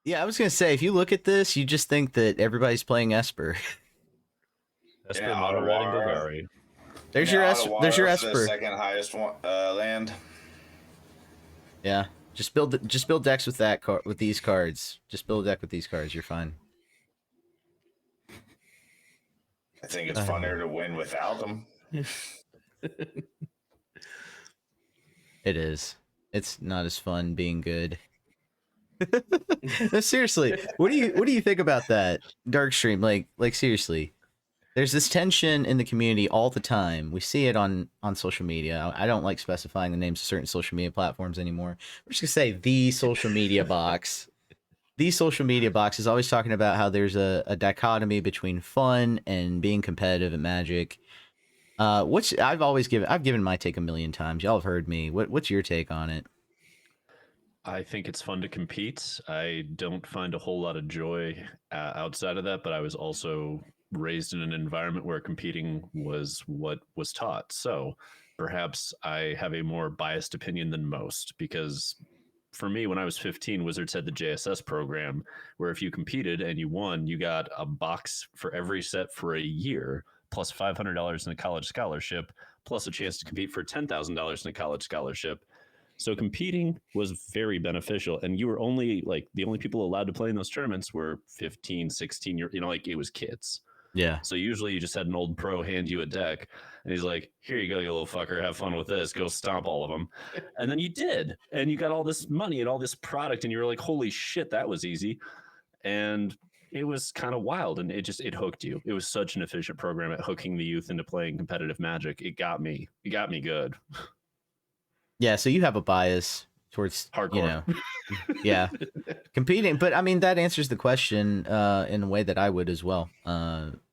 Yeah, I was gonna say, if you look at this, you just think that everybody's playing Esper. Esper, Manor Red, and Golgari. There's your Esper. There's your Esper. The second highest one, land. Yeah, just build decks with that with these cards. Just build a deck with these cards. You're fine. I think it's funner to win without them. It is. It's not as fun being good. No, seriously, what do you think about that, Darkstream? Like seriously, there's this tension in the community all the time. We see it on social media. I don't like specifying the names of certain social media platforms anymore. We're just gonna say the social media box. The social media box is always talking about how there's a dichotomy between fun and being competitive at Magic. Which I've given my take a million times. Y'all have heard me. What's your take on it? I think it's fun to compete. I don't find a whole lot of joy outside of that, but I was also raised in an environment where competing was what was taught. So perhaps I have a more biased opinion than most, because for me, when I was 15, Wizards had the JSS program where if you competed and you won, you got a box for every set for a year, plus $500 in a college scholarship, plus a chance to compete for $10,000 in a college scholarship. So competing was very beneficial, and you were only like the only people allowed to play in those tournaments were 15, 16 years, like it was kids. Yeah. So usually you just had an old pro hand you a deck and he's like, here you go, you little fucker, have fun with this, go stomp all of them. And then you did, and you got all this money and all this product, and you were like, holy shit, that was easy. And it was kind of wild, and it hooked you. It was such an efficient program at hooking the youth into playing competitive Magic. It got me good. Yeah, so you have a bias towards hardcore. Yeah, competing. But I mean, that answers the question in a way that I would as well.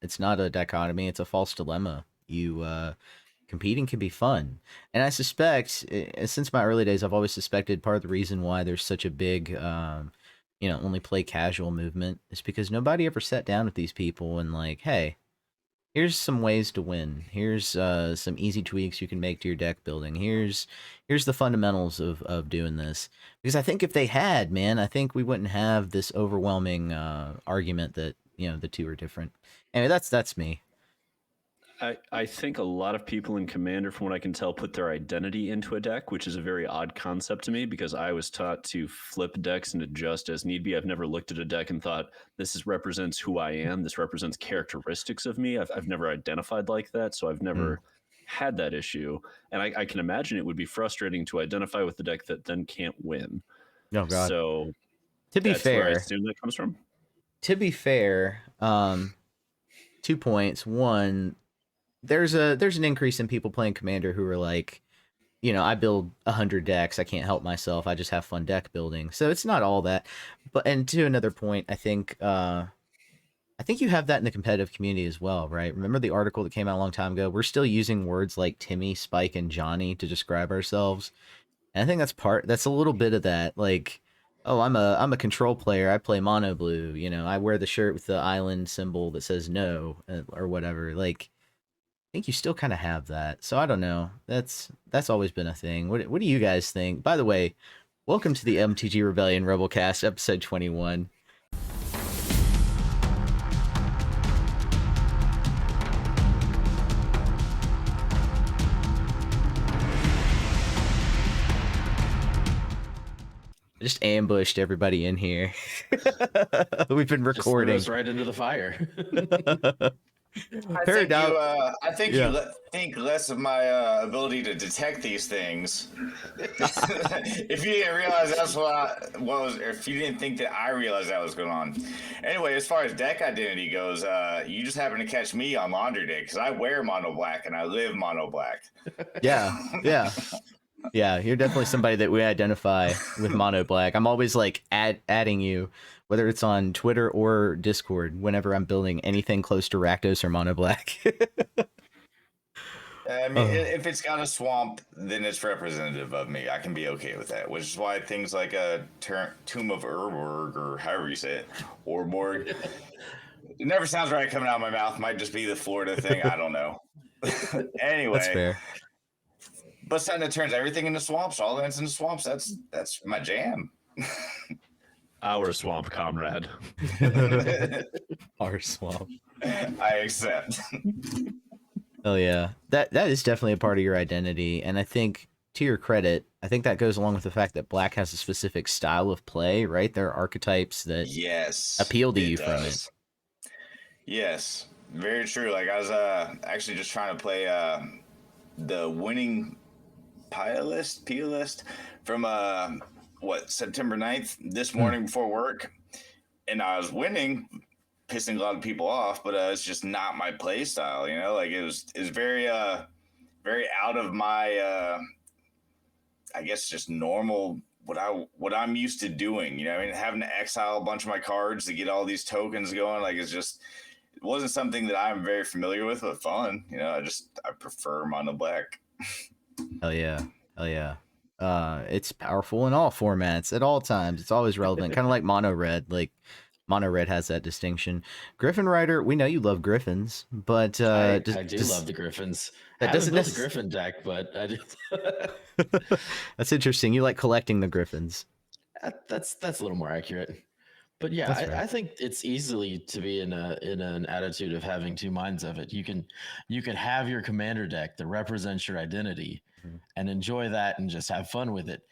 It's not a dichotomy; it's a false dilemma. Competing can be fun, and I suspect, since my early days, I've always suspected part of the reason why there's such a big, only play casual movement is because nobody ever sat down with these people and like, hey, here's some ways to win. Here's some easy tweaks you can make to your deck building. Here's the fundamentals of doing this. Because I think if they had, man, I think we wouldn't have this overwhelming argument that the two are different. Anyway, that's me. I think a lot of people in Commander, from what I can tell, put their identity into a deck, which is a very odd concept to me because I was taught to flip decks and adjust as need be. I've never looked at a deck and thought, represents who I am. This represents characteristics of me. I've never identified like that, so I've never had that issue. And I can imagine it would be frustrating to identify with the deck that then can't win. Oh, God. So to be fair, where I assume that comes from. To be fair, 2 points. One, there's an increase in people playing Commander who are like, I build 100 decks. I can't help myself. I just have fun deck building. So it's not all that. And to another point, I think you have that in the competitive community as well, right? Remember the article that came out a long time ago? We're still using words like Timmy, Spike, and Johnny to describe ourselves. And I think that's a little bit of that. Like, oh, I'm a control player. I play mono blue. I wear the shirt with the island symbol that says no or whatever. Like, I think you still kind of have that. So I don't know. That's always been a thing. What do you guys think? By the way, welcome to the MTG Rebellion Rebelcast, episode 21. I just ambushed everybody in here. We've been recording. Just threw us right into the fire. I think you think less of my ability to detect these things. If you didn't realize that's if you didn't think that I realized that was going on. Anyway, as far as deck identity goes, you just happen to catch me on laundry day because I wear mono black and I live mono black. Yeah. Yeah, you're definitely somebody that we identify with mono black. I'm always like adding you, whether it's on Twitter or Discord, whenever I'm building anything close to Rakdos or mono black. I mean, if it's got a swamp, then it's representative of me. I can be okay with that, which is why things like a Tomb of Urborg, or however you say it, Orborg, it never sounds right coming out of my mouth. Might just be the Florida thing. I don't know. Anyway. That's fair. But something that turns everything into swamps, all lands into swamps, that's my jam. Our swamp comrade. Our swamp. I accept. Oh yeah, that is definitely a part of your identity, and I think to your credit, I think that goes along with the fact that Black has a specific style of play. Right, there are archetypes that Yes, appeal to it you from it. does. Yes, very true. Like I was actually just trying to play the winning Pia list from September 9th this morning before work, and I was winning, pissing a lot of people off, but it's just not my play style, you know. Like it was very very out of my I guess just normal what I'm used to doing, you know. I mean, having to exile a bunch of my cards to get all these tokens going, like it wasn't something that I'm very familiar with, but fun, you know. I prefer mono black. Hell yeah, hell yeah. It's powerful in all formats at all times. It's always relevant, kind of like Mono Red. Like Mono Red has that distinction. Griffin Ryder, we know you love Griffins, but I do love the Griffins. That I doesn't haven't built a Griffin deck, but I do. That's interesting. You like collecting the Griffins. That's a little more accurate. But yeah, I think it's easily to be in an attitude of having two minds of it. You can have your commander deck that represents your identity and enjoy that and just have fun with it,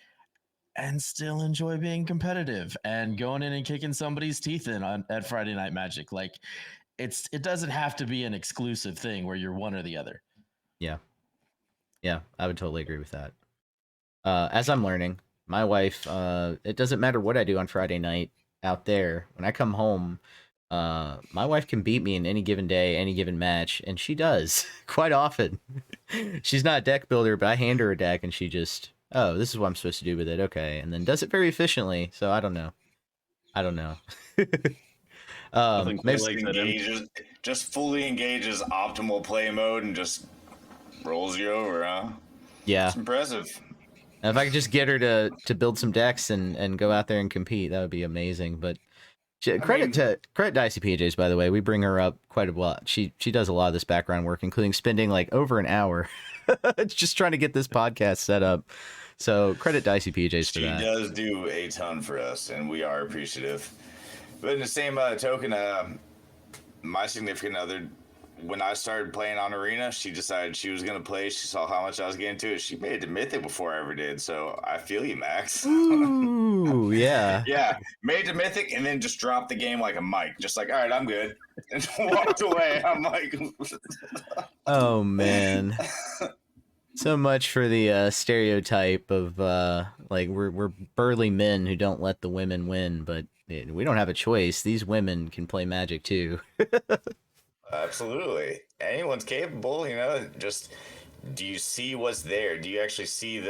and still enjoy being competitive and going in and kicking somebody's teeth in at Friday Night Magic. Like it doesn't have to be an exclusive thing where you're one or the other. Yeah, I would totally agree with that. As I'm learning, my wife, it doesn't matter what I do on Friday night out there. When I come home, my wife can beat me in any given day, any given match, and she does quite often. She's not a deck builder, but I hand her a deck and she just, oh, this is what I'm supposed to do with it. Okay. And then does it very efficiently. So I don't know. Maybe just fully engages optimal play mode and just rolls you over, huh? Yeah. It's impressive. If I could just get her to build some decks and go out there and compete, that would be amazing. But credit to ICPJs, by the way. We bring her up quite a lot. She does a lot of this background work, including spending like over an hour just trying to get this podcast set up. So credit to ICPJs for that. She does do a ton for us, and we are appreciative. But in the same token, my significant other, when I started playing on Arena, she decided she was going to play. She saw how much I was getting to it. She made it to Mythic before I ever did. So I feel you, Max. Ooh, yeah. Yeah. Made it to Mythic and then just dropped the game like a mic. Just like, all right, I'm good. And walked away. I'm like... Oh, man. So much for the stereotype of like we're burly men who don't let the women win, but we don't have a choice. These women can play Magic too. Absolutely. Anyone's capable, you know. Just, do you see what's there? Do you actually see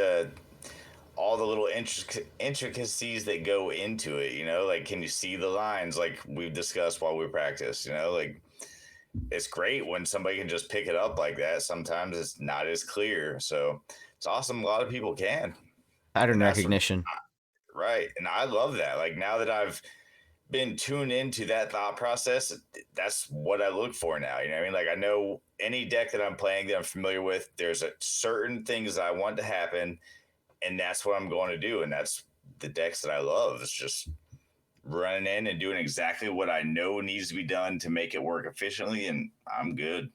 all the little intricacies that go into it, you know? Like, can you see the lines like we've discussed while we practice, you know? Like, it's great when somebody can just pick it up like that. Sometimes it's not as clear. So it's awesome. A lot of people can. Pattern recognition. Right. And I love that. Like, now that I've been tuned into that thought process, that's what I look for now. You know what I mean? Like, I know any deck that I'm playing that I'm familiar with, there's certain things that I want to happen, and that's what I'm going to do. And that's the decks that I love. It's just running in and doing exactly what I know needs to be done to make it work efficiently, and I'm good.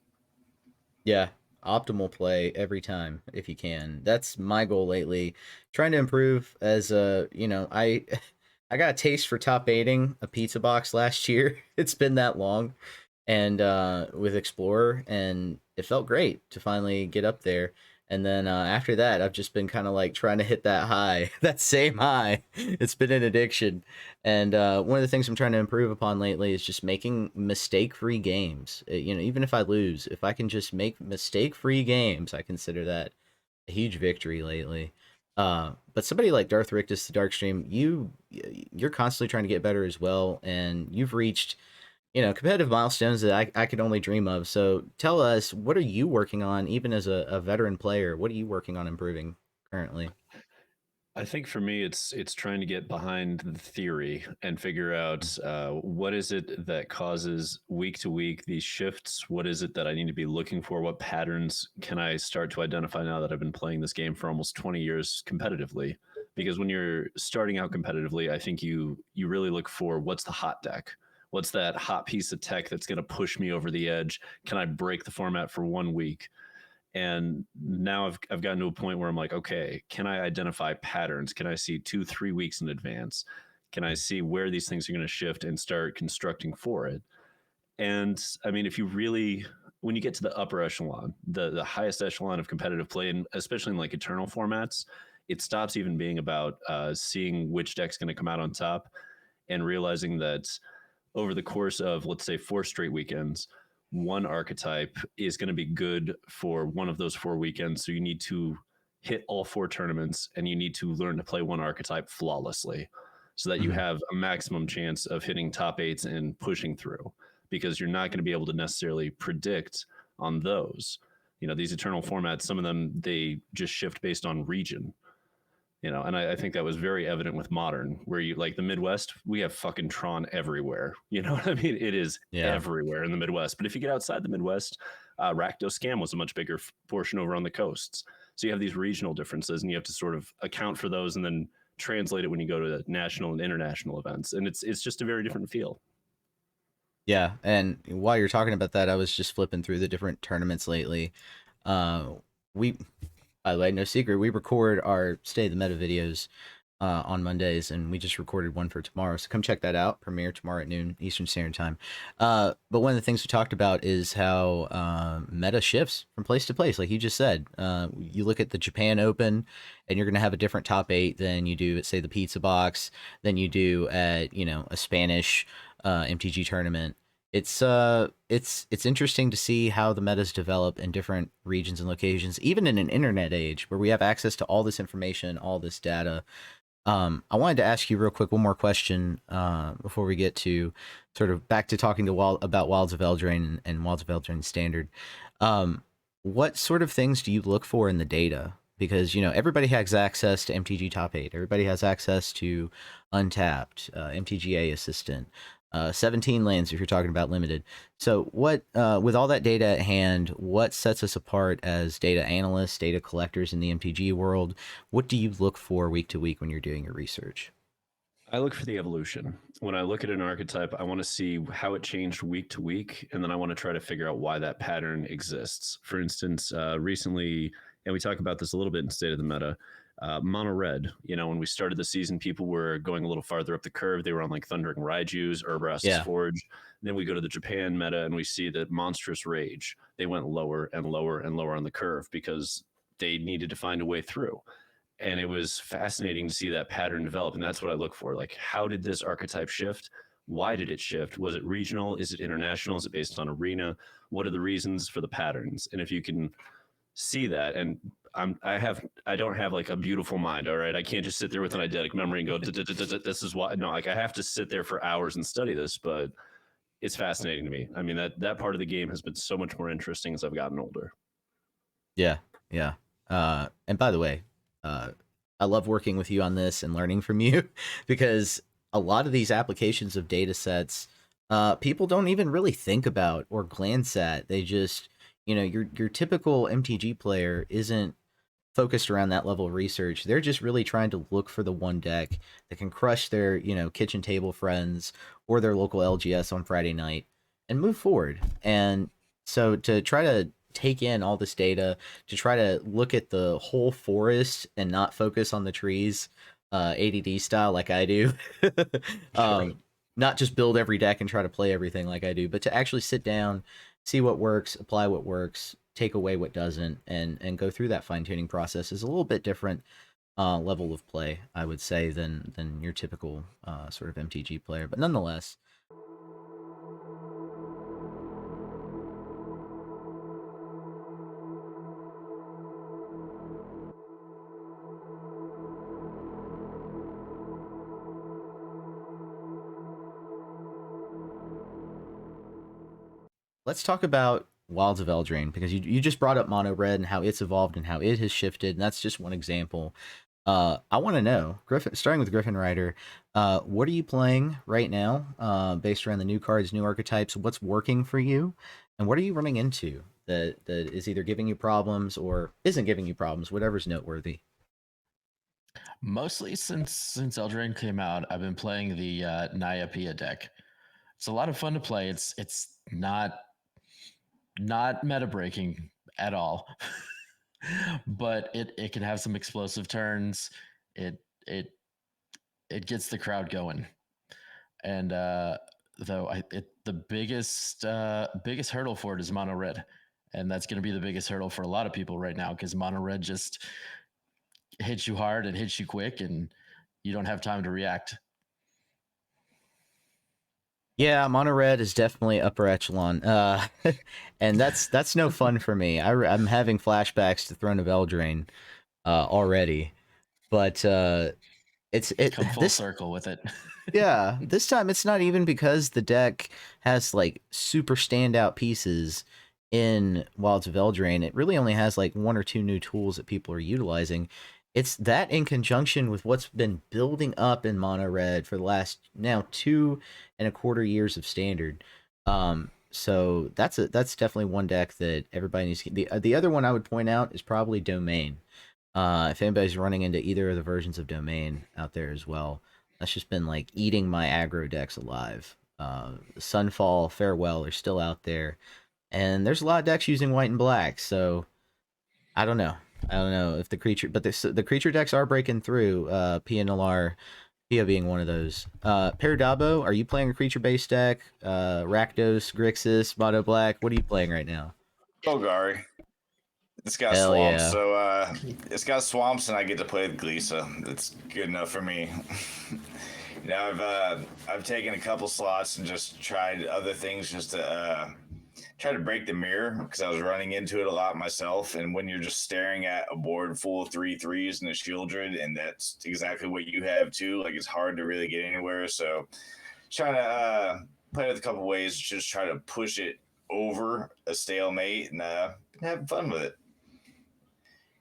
Yeah, optimal play every time if you can. That's my goal lately. Trying to improve as I got a taste for top 8ing a pizza box last year. It's been that long, and with Explorer, and it felt great to finally get up there. And then after that, I've just been kind of like trying to hit that high, that same high. It's been an addiction. And one of the things I'm trying to improve upon lately is just making mistake-free games. Even if I lose, if I can just make mistake-free games, I consider that a huge victory lately. But somebody like Darth Rictus, the Darkstream, you're constantly trying to get better as well, and you've reached competitive milestones that I could only dream of. So tell us, what are you working on, even as a veteran player? What are you working on improving currently? I think for me, it's trying to get behind the theory and figure out what is it that causes week to week these shifts. What is it that I need to be looking for? What patterns can I start to identify now that I've been playing this game for almost 20 years competitively? because when you're starting out competitively, I think you really look for what's the hot deck. What's that hot piece of tech that's going to push me over the edge? Can I break the format for 1 week? And now I've gotten to a point where I'm like, okay, can I identify patterns? Can I see 2-3 weeks in advance? Can I see where these things are going to shift and start constructing for it? And I mean, if you really, when you get to the upper echelon, the highest echelon of competitive play, and especially in like eternal formats, it stops even being about seeing which deck's going to come out on top and realizing that over the course of, let's say, 4 straight weekends, one archetype is going to be good for one of those 4 weekends. So you need to hit all 4 tournaments and you need to learn to play one archetype flawlessly so that you have a maximum chance of hitting top 8s and pushing through, because you're not going to be able to necessarily predict on those. You know, these eternal formats, some of them, they just shift based on region. You know, and I think that was very evident with Modern, where you like the Midwest, we have fucking Tron everywhere. You know what I mean? It is everywhere in the Midwest. But if you get outside the Midwest, Rakdos Scam was a much bigger portion over on the coasts. So you have these regional differences, and you have to sort of account for those and then translate it when you go to national and international events. And it's just a very different feel. Yeah, and while you're talking about that, I was just flipping through the different tournaments lately. We, by the way, no secret, we record our State of the Meta videos on Mondays, and we just recorded one for tomorrow. So come check that out. Premiere tomorrow at noon Eastern Standard Time. But one of the things we talked about is how meta shifts from place to place, like you just said. You look at the Japan Open, and you're going to have a different top 8 than you do at, say, the Pizza Box, than you do at, you know, a Spanish MTG tournament. It's interesting to see how the metas develop in different regions and locations, even in an internet age where we have access to all this information, all this data. I wanted to ask you real quick one more question before we get to sort of back to talking to about Wilds of Eldraine and Wilds of Eldraine Standard. What sort of things do you look for in the data? Because, you know, everybody has access to MTG Top 8. Everybody has access to Untapped, MTGA Assistant, 17 lands if you're talking about limited. So what, with all that data at hand, what sets us apart as data analysts, data collectors in the MTG world? What do you look for week to week when you're doing your research? I look for the evolution. When I look at an archetype, I want to see how it changed week to week, and then I want to try to figure out why that pattern exists. For instance, recently, and we talk about this a little bit in State of the Meta, Manor Red. You know, when we started the season, people were going a little farther up the curve. They were on like Thundering Raijus, Urborast's Forge. Then we go to the Japan meta and we see that Monstrous Rage. They went lower and lower and lower on the curve because they needed to find a way through. And it was fascinating to see that pattern develop. And that's what I look for. Like, how did this archetype shift? Why did it shift? Was it regional? Is it international? Is it based on arena? What are the reasons for the patterns? And if you can see that, and I don't have like a beautiful mind, all right? I can't just sit there with an eidetic memory and go, this is why. No, like I have to sit there for hours and study this, but it's fascinating to me. I mean, that part of the game has been so much more interesting as I've gotten older. Yeah. And by the way, I love working with you on this and learning from you because a lot of these applications of data sets, people don't even really think about or glance at. They just, you know, your typical MTG player isn't focused around that level of research. They're just really trying to look for the one deck that can crush their, you know, kitchen table friends or their local LGS on Friday night and move forward. And so to try to take in all this data, to try to look at the whole forest and not focus on the trees, ADD style like I do. Not just build every deck and try to play everything like I do, but to actually sit down, see what works, apply what works, take away what doesn't, and go through that fine-tuning process is a little bit different level of play, I would say, than your typical sort of MTG player. But nonetheless, let's talk about Wilds of Eldraine, because you just brought up Mono Red and how it's evolved and how it has shifted, and that's just one example. I want to know, starting with Griffin Ryder, what are you playing right now, based around the new cards, new archetypes? What's working for you, and what are you running into that is either giving you problems or isn't giving you problems, whatever's noteworthy? Mostly since Eldraine came out, I've been playing the Naya Pia deck. It's a lot of fun to play. It's not meta breaking at all, but it can have some explosive turns. It it it gets the crowd going, and though the biggest hurdle for it is Mono Red, and that's going to be the biggest hurdle for a lot of people right now because Mono Red just hits you hard and hits you quick, and you don't have time to react. Yeah, Mono Red is definitely upper echelon, and that's no fun for me. I'm having flashbacks to Throne of Eldraine already, but Come full this circle with it. yeah, this time it's not even because the deck has like super standout pieces in Wilds of Eldraine. It really only has like one or two new tools that people are utilizing. It's that in conjunction with what's been building up in Mono Red for the last now 2.25 years of Standard. So that's definitely one deck that everybody needs to. The other one I would point out is probably Domain. If anybody's running into either of the versions of Domain out there as well, that's just been like eating my aggro decks alive. Sunfall, Farewell are still out there, and there's a lot of decks using white and black. So I don't know. I don't know if the creature, but the creature decks are breaking through. PNLR, Pia being one of those. Peridabo, are you playing a creature based deck? Rakdos, Grixis, Mono Black. What are you playing right now? Golgari. It's got Hell swamps, yeah. so it's got swamps, and I get to play with Glisa. That's good enough for me. I've taken a couple slots and just tried other things just to try to break the mirror because I was running into it a lot myself. And when you're just staring at a board full of 3/3s and a Shieldred, and that's exactly what you have too, like it's hard to really get anywhere. So trying to play with a couple ways, just try to push it over a stalemate and have fun with it.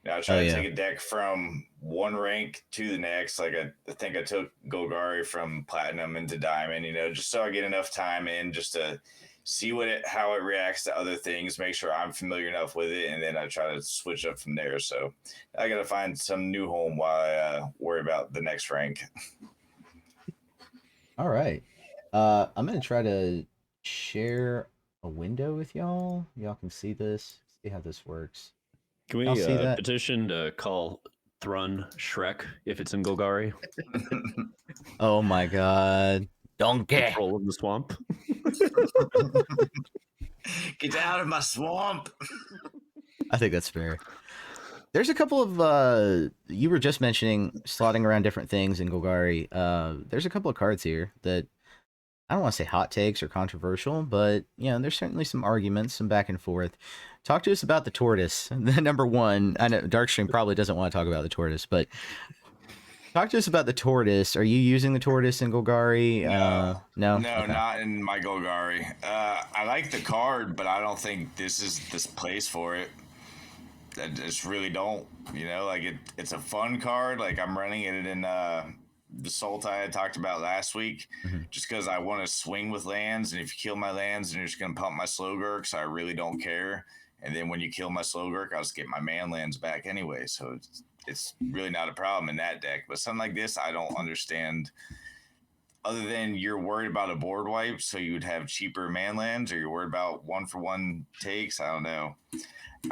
I Oh try to yeah. take a deck from one rank to the next. Like I think I took Golgari from Platinum into Diamond, just so I get enough time in just to see how it reacts to other things, make sure I'm familiar enough with it, and then I try to switch up from there. So I got to find some new home while I worry about the next rank. All right. I'm gonna try to share a window with y'all. Y'all can see this. See how this works. Can Y'all we see that? petition to call Thrun Shrek if it's in Golgari? Oh my god. Donkey. Control of the swamp. Get out of my swamp. I think that's fair. There's a couple of you were just mentioning slotting around different things in Golgari. There's a couple of cards here that I don't want to say hot takes or controversial, but there's certainly some arguments, some back and forth. Talk to us about the tortoise. The number one, I know Darkstream probably doesn't want to talk about the tortoise, but talk to us about the tortoise. Are you using the tortoise in Golgari? No, okay. Not in my Golgari. I like the card, but I don't think this is this place for it. I just really don't. It's a fun card. Like I'm running it in the Sultai I talked about last week, just because I want to swing with lands, and if you kill my lands, then you're just gonna pump my Slowgurk, so I really don't care. And then when you kill my Slowgurk, I'll just get my man lands back anyway. So it's really not a problem in that deck. But something like this, I don't understand. Other than you're worried about a board wipe, so you'd have cheaper man lands, or you're worried about 1-for-1 takes. I don't know.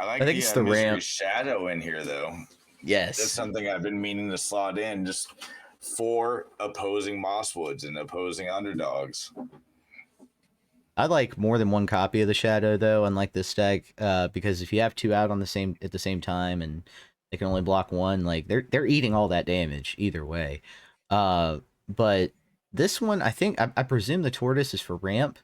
I think it's the Misery ramp. Shadow in here though. Yes, That's something I've been meaning to slot in just for opposing Mosswoods and opposing underdogs. I like more than one copy of the Shadow though, unlike this deck, because if you have two out at the same time and they can only block one, like they're eating all that damage either way. But this one, I presume the tortoise is for ramp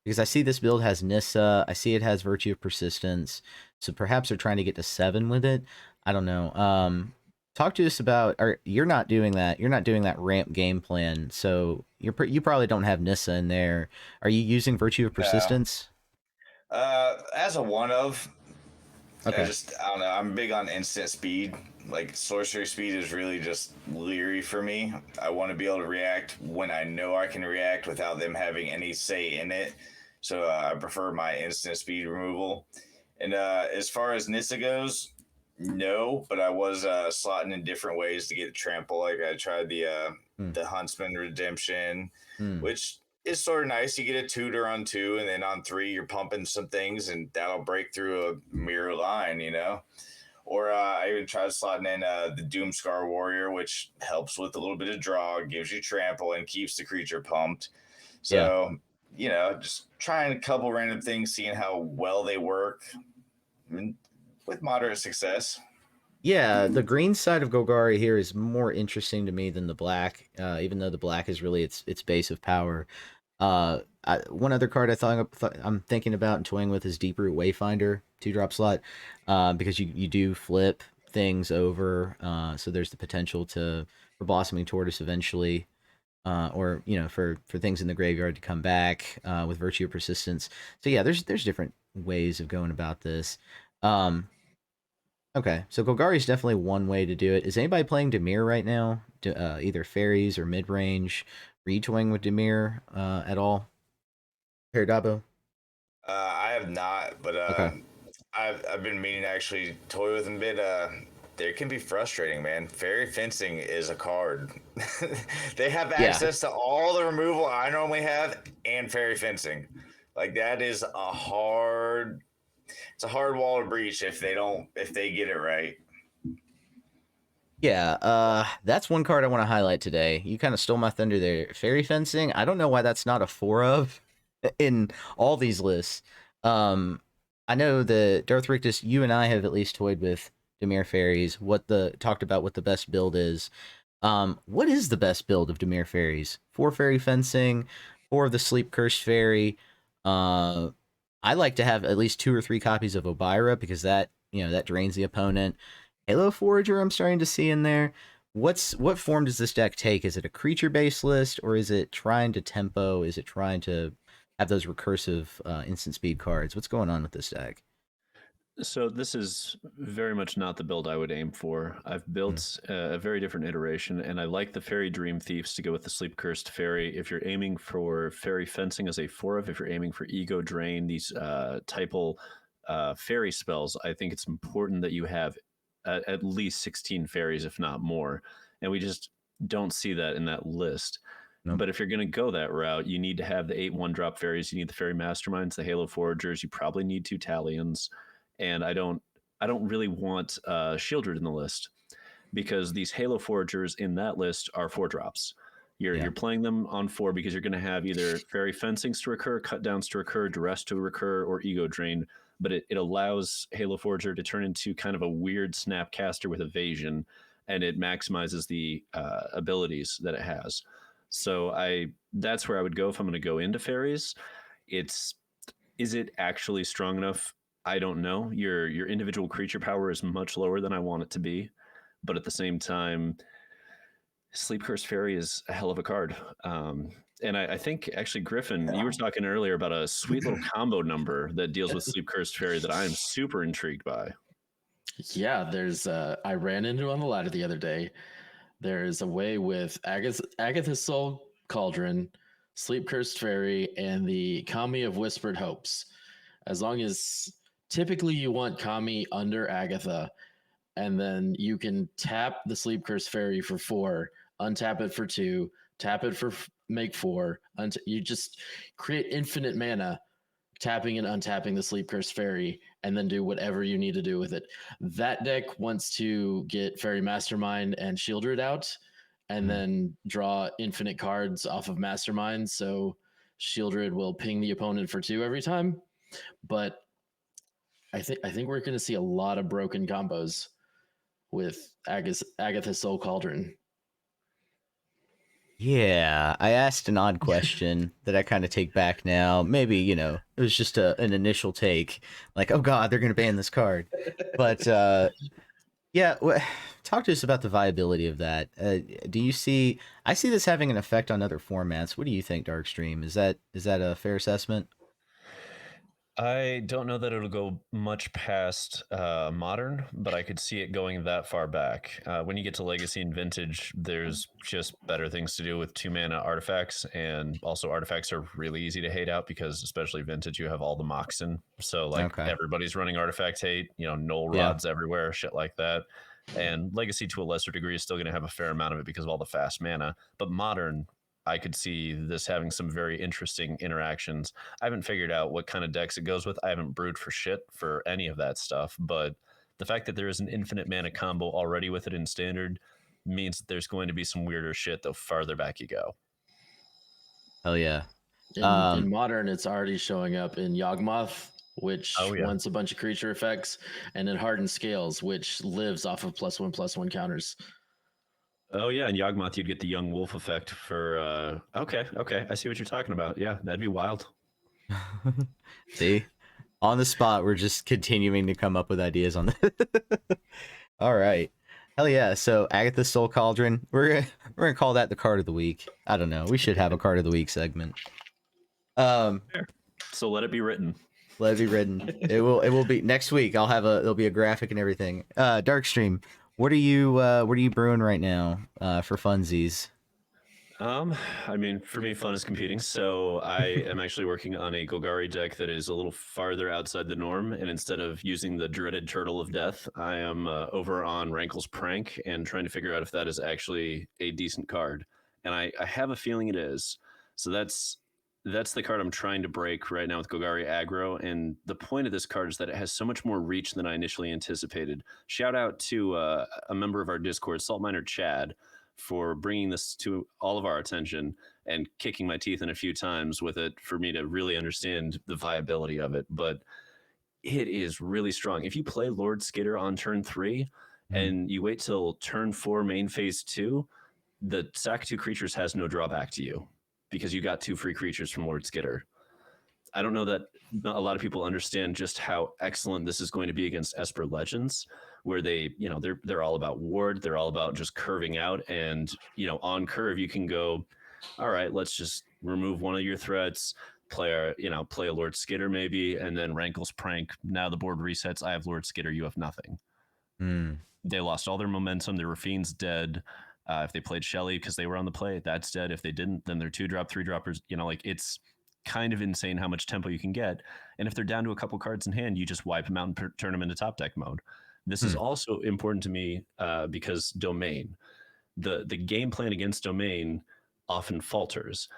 because I see this build has Nissa. I see it has Virtue of Persistence, so perhaps they're trying to get to 7 with it. I don't know. Talk to us about, or you're not doing that. You're not doing that ramp game plan, so you probably don't have Nissa in there. Are you using Virtue of Persistence? As a one of, Okay. I don't know. I'm big on instant speed. Like sorcery speed is really just leery for me. I want to be able to react when I know I can react without them having any say in it. So I prefer my instant speed removal. And as far as Nissa goes, No, but I was slotting in different ways to get trample. Like I tried Hmm. the Huntsman Redemption, Hmm. which is sort of nice. You get a tutor on 2, and then on 3 you're pumping some things, and that'll break through a mirror line, you know. Or I even tried slotting in the Doomscar Warrior, which helps with a little bit of draw, gives you trample, and keeps the creature pumped. Yeah. So, you know, just trying a couple random things, seeing how well they work, and with moderate success. Yeah, the green side of Golgari here is more interesting to me than the black, even though the black is really its base of power. One other card I'm thinking about and toying with is Deeproot Wayfinder, 2-drop slot, because you do flip things over, so there's the potential for Blossoming Tortoise eventually, or for things in the graveyard to come back with Virtue of Persistence. So yeah, there's different ways of going about this. Okay, so Golgari is definitely one way to do it. Is anybody playing Dimir right now? Either fairies or mid range, retoying with Dimir at all? Peridabo? I have not, but Okay. I've been meaning to actually toy with them a bit. They can be frustrating, man. Fairy Fencing is a card. They have Yeah. access to all the removal I normally have and Fairy Fencing. Like that is it's a hard wall to breach if they get it right. Yeah, that's one card I want to highlight today. You kind of stole my thunder there. Fairy Fencing, I don't know why that's not a 4 of in all these lists. I know that Darth Rictus, you and I have at least toyed with Dimir Fairies, talked about what the best build is. What is the best build of Dimir Fairies? 4 Fairy Fencing, 4 of the Sleep Cursed Fairy. I like to have at least 2 or 3 copies of Obira because that drains the opponent. Halo Forager I'm starting to see in there. What form does this deck take? Is it a creature based list, or is it trying to tempo? Is it trying to have those recursive instant speed cards? What's going on with this deck? So this is very much not the build I would aim for. I've Hmm. built a very different iteration, and I like the Fairy Dream Thieves to go with the Sleep Cursed Fairy. If you're aiming for Fairy Fencing as a 4 of, if you're aiming for Ego Drain, these typal fairy spells, I think it's important that you have at least 16 fairies, if not more. And we just don't see that in that list. Nope. But if you're going to go that route, you need to have the 8 1-drop fairies. You need the Fairy Masterminds, the Halo Foragers. You probably need 2 Talions. And I don't really want Shieldred in the list because these Halo Foragers in that list are 4-drops. You're playing them on 4 because you're going to have either Fairy Fencings to recur, Cut Downs to recur, Duress to recur, or Ego Drain. But it allows Halo Forager to turn into kind of a weird Snapcaster with evasion, and it maximizes the abilities that it has. So that's where I would go if I'm going to go into fairies. Is it actually strong enough? I don't know. Your individual creature power is much lower than I want it to be, but at the same time, Sleep Cursed Fairy is a hell of a card. And I think actually, Griffin, you were talking earlier about a sweet little combo number that deals with Sleep Cursed Fairy that I am super intrigued by. Yeah, there's I ran into on the ladder the other day. There's a way with Agatha's Soul Cauldron, Sleep Cursed Fairy, and the Kami of Whispered Hopes. As long as typically you want Kami under Agatha, and then you can tap the Sleep Cursed Fairy for 4, untap it for 2, tap it for make 4. You just create infinite mana, tapping and untapping the Sleep Cursed Fairy, and then do whatever you need to do with it. That deck wants to get Fairy Mastermind and Shieldred out, and then draw infinite cards off of Mastermind, so Shieldred will ping the opponent for 2 every time. But I think we're going to see a lot of broken combos with Agatha's Soul Cauldron. Yeah, I asked an odd question that I kind of take back now. Maybe, it was just an initial take. Like, oh god, they're going to ban this card. But yeah, talk to us about the viability of that. Do you see? I see this having an effect on other formats. What do you think, Darkstream? Is that a fair assessment? I don't know that it'll go much past modern, but I could see it going that far back. When you get to Legacy and Vintage, there's just better things to do with 2-mana artifacts, and also artifacts are really easy to hate out because, especially Vintage, you have all the Moxen. So like Okay. everybody's running artifact hate, null Yeah. rods everywhere, shit like that. And Legacy to a lesser degree is still going to have a fair amount of it because of all the fast mana. But modern, I could see this having some very interesting interactions. I haven't figured out what kind of decks it goes with. I haven't brewed for shit for any of that stuff, but the fact that there is an infinite mana combo already with it in standard means that there's going to be some weirder shit the farther back you go. Hell yeah. In modern, it's already showing up in Yawgmoth, which wants a bunch of creature effects, and in Hardened Scales, which lives off of +1/+1 counters. Oh yeah, and Yawgmoth, you'd get the young wolf effect for. Okay, I see what you're talking about. Yeah, that'd be wild. See, on the spot, we're just continuing to come up with ideas on this. All right, hell yeah. So Agatha Soul Cauldron, we're gonna call that the card of the week. I don't know. We should have a card of the week segment. So let it be written. Let it be written. It will be next week. There'll be a graphic and everything. Darkstream, what are you brewing right now for funsies? I mean, for me, fun is competing. So I am actually working on a Golgari deck that is a little farther outside the norm. And instead of using the dreaded Turtle of Death, I am over on Rankle's Prank and trying to figure out if that is actually a decent card. And I have a feeling it is. So that's the card I'm trying to break right now with Golgari Aggro. And the point of this card is that it has so much more reach than I initially anticipated. Shout out to a member of our Discord, Salt Miner Chad, for bringing this to all of our attention and kicking my teeth in a few times with it for me to really understand the viability of it. But it is really strong. If you play Lord Skitter on turn 3 and you wait till turn 4 main phase 2, the sack 2 creatures has no drawback to you because you got 2 free creatures from Lord Skitter. I don't know that a lot of people understand just how excellent this is going to be against Esper Legends, where they're all about ward, they're all about just curving out, and on curve you can go, all right, let's just remove one of your threats, play a Lord Skitter maybe, and then Rankle's Prank. Now the board resets. I have Lord Skitter. You have nothing. They lost all their momentum. Their Rafine's dead. If they played Shelly because they were on the play, that's dead. If they didn't, then they're 2-drop, 3-droppers. It's kind of insane how much tempo you can get. And if they're down to a couple cards in hand, you just wipe them out and turn them into top deck mode. This is also important to me because Domain, the game plan against Domain often falters.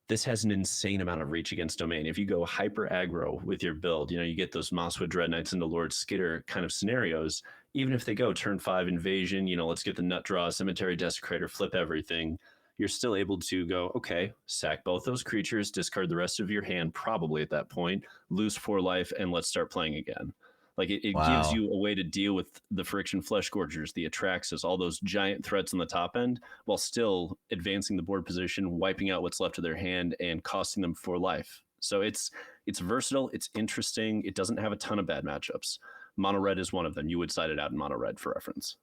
This has an insane amount of reach against Domain. If you go hyper aggro with your build, you get those Mosswood Dread Knights into Lord Skitter kind of scenarios. Even if they go turn 5 invasion, let's get the nut draw, Cemetery Desecrator, flip everything. You're still able to go, okay, sack both those creatures, discard the rest of your hand probably at that point, lose 4 life, and let's start playing again. Like it gives you a way to deal with the Friction Flesh Gorgers, the Atraxas, all those giant threats on the top end, while still advancing the board position, wiping out what's left of their hand, and costing them 4 life. So it's versatile, it's interesting, it doesn't have a ton of bad matchups. Mono Red is one of them. You would cite it out in Mono Red for reference.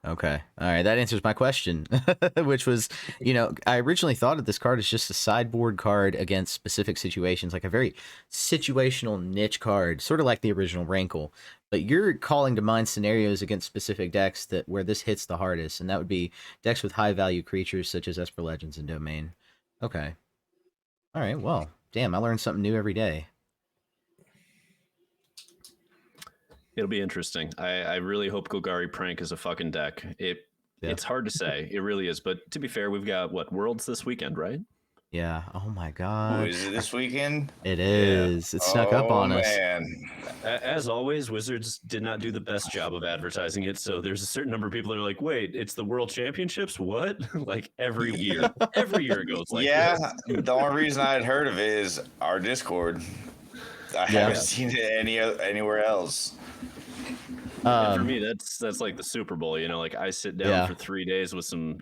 Okay. All right. That answers my question, which was, I originally thought of this card as just a sideboard card against specific situations, like a very situational niche card, sort of like the original Rankle. But you're calling to mind scenarios against specific decks where this hits the hardest, and that would be decks with high value creatures such as Esper Legends and Domain. Okay. All right. Well, damn, I learned something new every day. It'll be interesting. I really hope Golgari Prank is a fucking deck. It's hard to say. It really is. But to be fair, we've got Worlds this weekend, right? Yeah. Oh my god. Ooh, is it this weekend? It is. Yeah. It snuck up on us. As always, Wizards did not do the best job of advertising it. So there's a certain number of people that are like, wait, it's the World Championships? What? Like every year. Every year it goes like this. The only reason I had heard of it is our Discord. I haven't seen it anywhere else. And for me, that's like the Super Bowl, like I sit down for 3 days with some,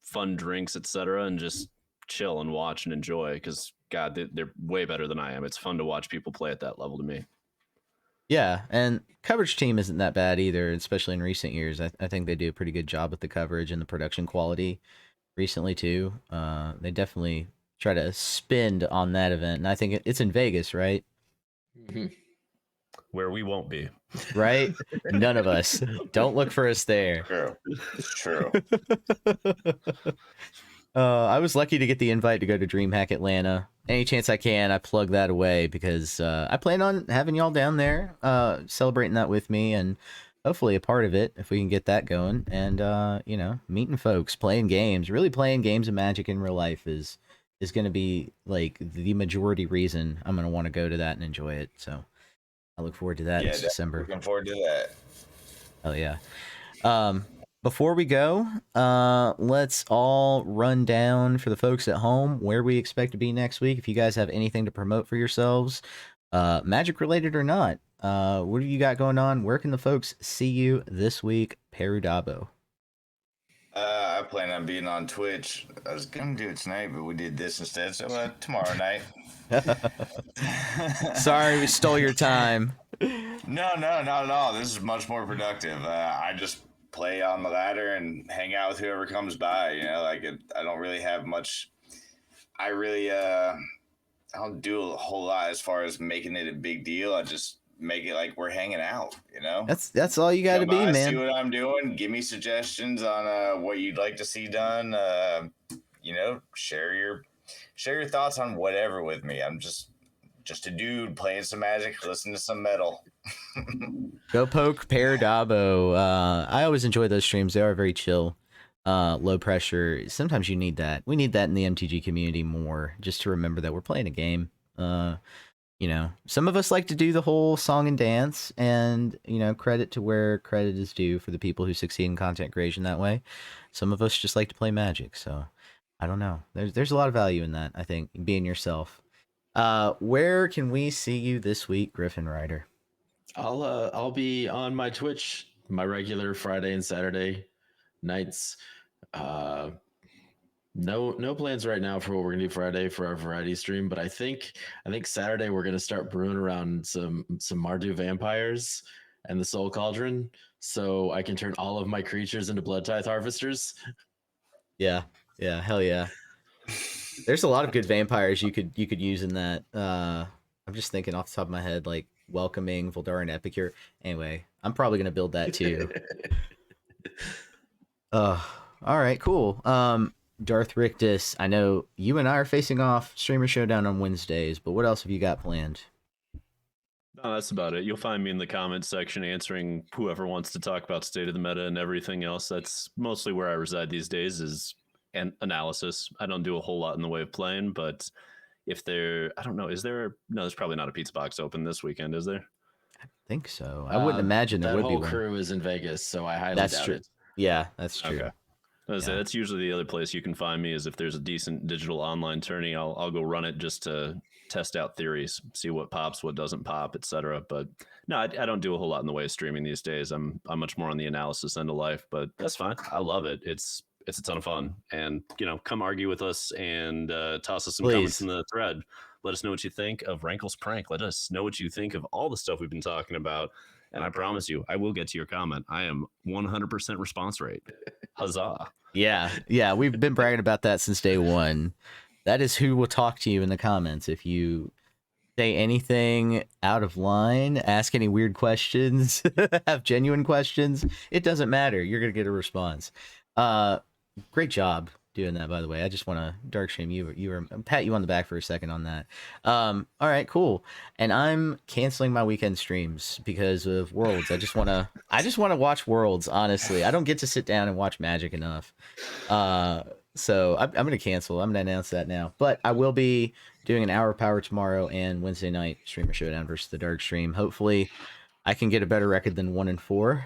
fun drinks, etc., and just chill and watch and enjoy because God, they're way better than I am. It's fun to watch people play at that level to me. Yeah, and coverage team isn't that bad either, especially in recent years. I think they do a pretty good job with the coverage and the production quality recently too. They definitely try to spend on that event, and I think it's in Vegas, right? Where we won't be. Right? None of us. Don't look for us there. True. It's true. I was lucky to get the invite to go to DreamHack Atlanta. Any chance I can, I plug that away because I plan on having y'all down there, celebrating that with me, and hopefully a part of it if we can get that going. And you know, meeting folks, playing games, really playing games of Magic in real life is going to be like the majority reason I'm going to want to go to that and enjoy it. So I look forward to that in December. Looking forward to that. Oh yeah. Before we go, let's all run down for the folks at home where we expect to be next week. If you guys have anything to promote for yourselves, Magic related or not, what do you got going on? Where can the folks see you this week, Perudabo? I plan on being on Twitch. I was gonna do it tonight, but we did this instead. So tomorrow night. Sorry, we stole your time. No, not at all. This is much more productive. I just play on the ladder and hang out with whoever comes by. You know, like I don't really have much. I don't do a whole lot as far as making it a big deal. I just make it like we're hanging out. You know, that's all you got to be, man. See what I'm doing. Give me suggestions on what you'd like to see done. You know, share your thoughts on whatever with me. I'm just a dude playing some Magic, listening to some metal. Go poke Perudabo. I always enjoy those streams. They are very chill, low pressure. Sometimes you need that. We need that in the MTG community more, just to remember that we're playing a game. You know, some of us like to do the whole song and dance, and you know, credit to where credit is due for the people who succeed in content creation that way. Some of us just like to play Magic, so I don't know. There's a lot of value in that. I think being yourself. Where can we see you this week, Griffin Ryder? I'll be on my Twitch, my regular Friday and Saturday nights. No plans right now for what we're gonna do Friday for our variety stream, but I think Saturday we're gonna start brewing around some Mardu vampires and the Soul Cauldron, so I can turn all of my creatures into Blood Tithe harvesters. Yeah, hell yeah. There's a lot of good vampires you could use in that. I'm just thinking off the top of my head, like Welcoming, Voldaren Epicure. Anyway, I'm probably gonna build that too. All right, cool. Darth Rictus, I know you and I are facing off Streamer Showdown on Wednesdays, but what else have you got planned? No, that's about it. You'll find me in the comments section answering whoever wants to talk about state of the meta and everything else. That's mostly where I reside these days, is analysis. I don't do a whole lot in the way of playing, but if I don't know, there's probably not a pizza box open this weekend, is there? I think so. I wouldn't imagine there would be one. That whole crew is in Vegas, so I highly doubt it. Yeah, that's true. Okay. That's usually the other place you can find me, is if there's a decent digital online tourney, I'll go run it just to test out theories, see what pops, what doesn't pop, etc. But no, I don't do a whole lot in the way of streaming these days. I'm much more on the analysis end of life, but that's fine. I love it. It's a ton of fun, and you know, come argue with us and toss us some comments in the thread. Let us know what you think of Rankle's prank. Let us know what you think of all the stuff we've been talking about. And I promise you, I will get to your comment. I am 100% response rate. Huzzah. Yeah. We've been bragging about that since day one. That is who will talk to you in the comments. If you say anything out of line, ask any weird questions, have genuine questions, it doesn't matter. You're going to get a response. Great job doing that, by the way. I just want to dark shame you pat you on the back for a second on that. All right, cool. And I'm canceling my weekend streams because of Worlds. I just want to watch Worlds, honestly. I don't get to sit down and watch Magic enough. So I'm going to cancel. I'm going to announce that now. But I will be doing an Hour of Power tomorrow and Wednesday night Streamer Showdown versus the Dark Stream. Hopefully I can get a better record than 1-4.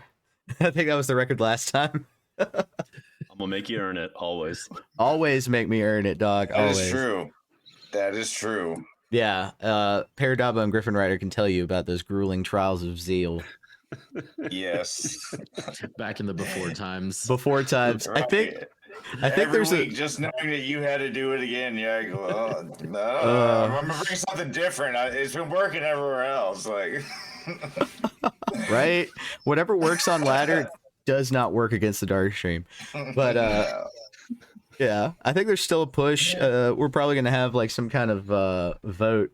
I think that was the record last time. I'm gonna make you earn it, always. Always make me earn it, dog. Always. That is true. Yeah, Perudabo and Griffin Ryder can tell you about those grueling trials of zeal. Yes. Back in the before times. Right. I think Every there's week, just knowing that you had to do it again. Yeah, I go, no, I'm gonna bring something different. It's been working everywhere else. Like, right? Whatever works on ladder does not work against the Dark Stream. But yeah, I think there's still a push. We're probably gonna have like some kind of vote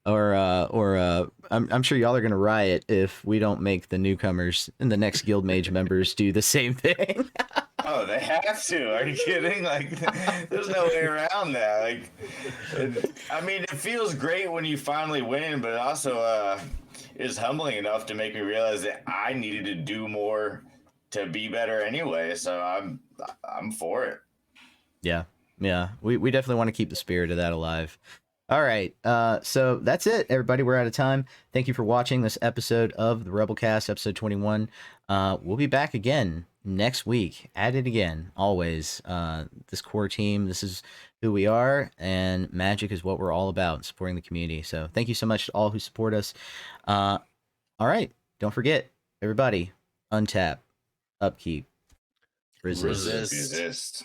I'm sure y'all are gonna riot if we don't make the newcomers and the next guild mage members do the same thing. Oh, they have to. Are you kidding? Like, there's no way around that. Like, I mean, it feels great when you finally win, but it also is humbling enough to make me realize that I needed to do more to be better anyway. So I'm for it. Yeah, we definitely want to keep the spirit of that alive. All right, so that's it, everybody. We're out of time. Thank you for watching this episode of the Rebelcast, episode 21. We'll be back again next week. At it again, always. This core team, this is who we are, and Magic is what we're all about, supporting the community. So thank you so much to all who support us. All right, don't forget, everybody, untap, upkeep, resist. Resist.